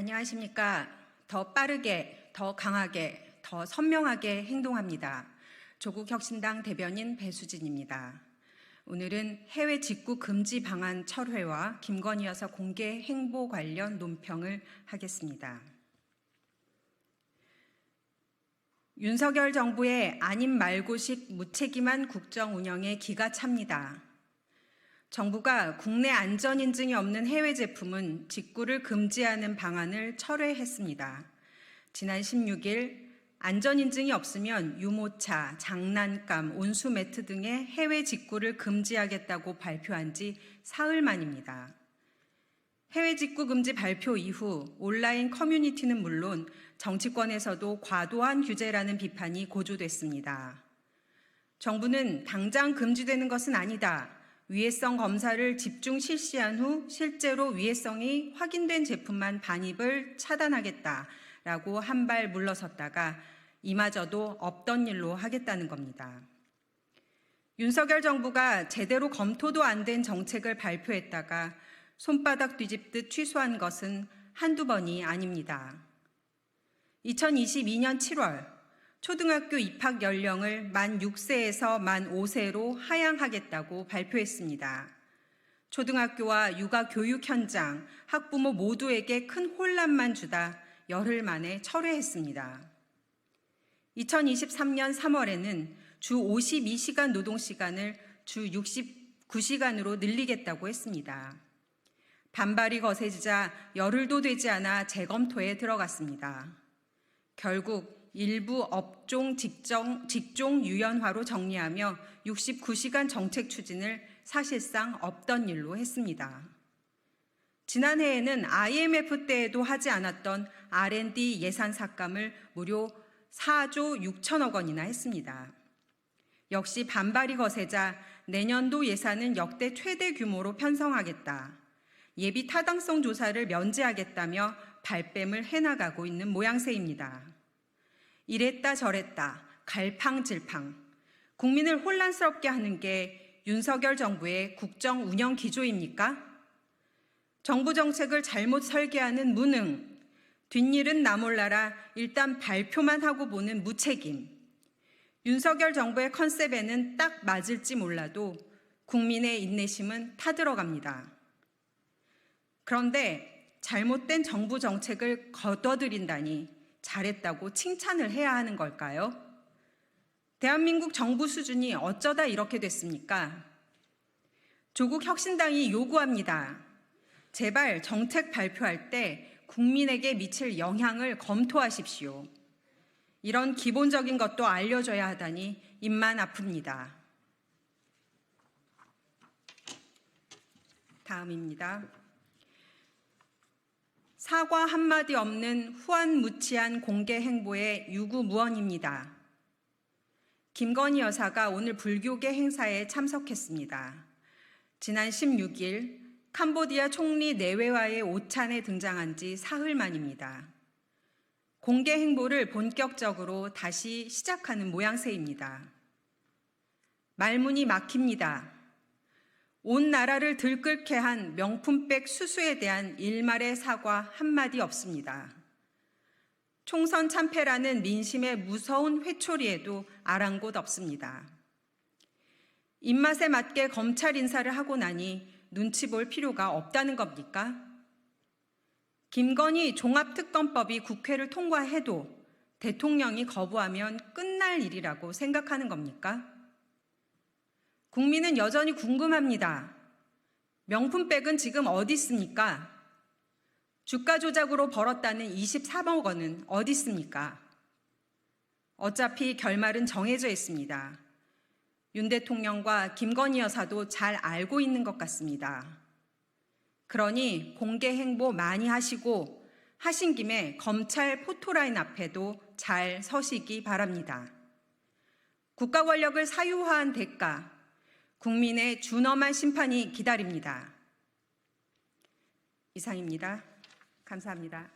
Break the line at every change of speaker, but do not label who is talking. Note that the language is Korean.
안녕하십니까. 더 빠르게, 더 강하게, 더 선명하게 행동합니다. 조국혁신당 대변인 배수진입니다. 오늘은 해외 직구 금지 방안 철회와 김건희 여사 공개 행보 관련 논평을 하겠습니다. 윤석열 정부의 아님 말고식 무책임한 국정 운영에 기가 찹니다. 정부가 국내 안전 인증이 없는 해외 제품은 직구를 금지하는 방안을 철회했습니다. 지난 16일 안전 인증이 없으면 유모차, 장난감, 온수 매트 등의 해외 직구를 금지하겠다고 발표한 지 사흘 만입니다. 해외 직구 금지 발표 이후 온라인 커뮤니티는 물론 정치권에서도 과도한 규제라는 비판이 고조됐습니다. 정부는 당장 금지되는 것은 아니다. 위해성 검사를 집중 실시한 후 실제로 위해성이 확인된 제품만 반입을 차단하겠다라고 한 발 물러섰다가 이마저도 없던 일로 하겠다는 겁니다. 윤석열 정부가 제대로 검토도 안 된 정책을 발표했다가 손바닥 뒤집듯 취소한 것은 한두 번이 아닙니다. 2022년 7월 초등학교 입학 연령을 만 6세에서 만 5세로 하향하겠다고 발표했습니다. 초등학교와 육아 교육 현장, 학부모 모두에게 큰 혼란만 주다 열흘 만에 철회했습니다. 2023년 3월에는 주 52시간 노동시간을 주 69시간으로 늘리겠다고 했습니다. 반발이 거세지자 열흘도 되지 않아 재검토에 들어갔습니다. 결국 일부 업종 직종 유연화로 정리하며 69시간 정책 추진을 사실상 없던 일로 했습니다. 지난해에는 IMF 때에도 하지 않았던 R&D 예산 삭감을 무려 4조 6천억 원이나 했습니다. 역시 반발이 거세자 내년도 예산은 역대 최대 규모로 편성하겠다. 예비 타당성 조사를 면제하겠다며 발뺌을 해나가고 있는 모양새입니다. 이랬다 저랬다 갈팡질팡 국민을 혼란스럽게 하는 게 윤석열 정부의 국정 운영 기조입니까? 정부 정책을 잘못 설계하는 무능, 뒷일은 나 몰라라 일단 발표만 하고 보는 무책임. 윤석열 정부의 컨셉에는 딱 맞을지 몰라도 국민의 인내심은 타들어갑니다. 그런데 잘못된 정부 정책을 거둬들인다니 잘했다고 칭찬을 해야 하는 걸까요? 대한민국 정부 수준이 어쩌다 이렇게 됐습니까? 조국 혁신당이 요구합니다. 제발 정책 발표할 때 국민에게 미칠 영향을 검토하십시오. 이런 기본적인 것도 알려줘야 하다니 입만 아픕니다. 다음입니다. 사과 한마디 없는 후안무치한 공개 행보의 유구무원입니다. 김건희 여사가 오늘 불교계 행사에 참석했습니다. 지난 16일 캄보디아 총리 내외와의 오찬에 등장한 지 사흘 만입니다. 공개 행보를 본격적으로 다시 시작하는 모양새입니다. 말문이 막힙니다. 온 나라를 들끓게 한 명품백 수수에 대한 일말의 사과 한마디 없습니다. 총선 참패라는 민심의 무서운 회초리에도 아랑곳 없습니다. 입맛에 맞게 검찰 인사를 하고 나니 눈치 볼 필요가 없다는 겁니까? 김건희 종합특검법이 국회를 통과해도 대통령이 거부하면 끝날 일이라고 생각하는 겁니까? 국민은 여전히 궁금합니다. 명품백은 지금 어디 있습니까? 주가 조작으로 벌었다는 24억 원은 어디 있습니까? 어차피 결말은 정해져 있습니다. 윤 대통령과 김건희 여사도 잘 알고 있는 것 같습니다. 그러니 공개 행보 많이 하시고 하신 김에 검찰 포토라인 앞에도 잘 서시기 바랍니다. 국가 권력을 사유화한 대가, 국민의 준엄한 심판이 기다립니다. 이상입니다. 감사합니다.